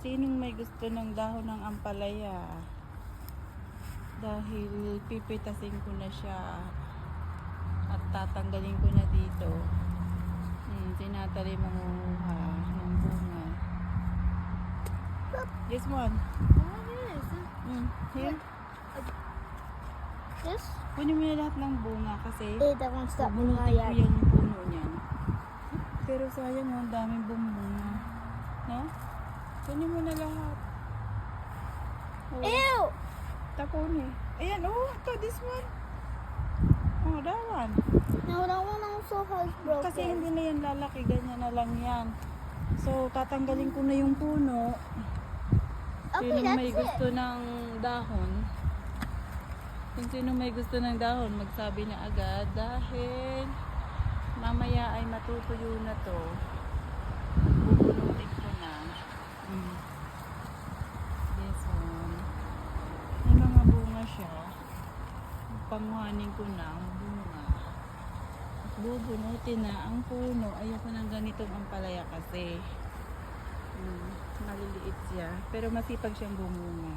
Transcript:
Sinong may gusto ng dahon ng ampalaya? Dahil pipitasin ko na siya at tatanggalin ko na dito. Tinatali mangunguha ng bunga. This one. What is? Here. This? Kunin mo na lahat ng bunga kasi That one's stop bubunutin ko yung puno niyan. Pero sayang ang daming bunga. No? Kunin mo na lahat. Oh, Ew! tapon eh. Ayan, oh, ito, this one. Oh, that one. No, that one also has broken. Kasi hindi na yan lalaki, ganyan na lang yan. So, tatanggalin ko na yung puno. Okay, Sino that's may it. gusto ng dahon? Kung sino may gusto ng dahon, magsabi na agad dahil mamaya ay matutuyo na to. Bubunutin ko na. This one. May mga bunga siya. Panguhanin ko na ang bunga. At bubunutin na ang puno. Ayoko ng ganitong ampalaya kasi maliliit siya. Pero masipag siyang bumunga.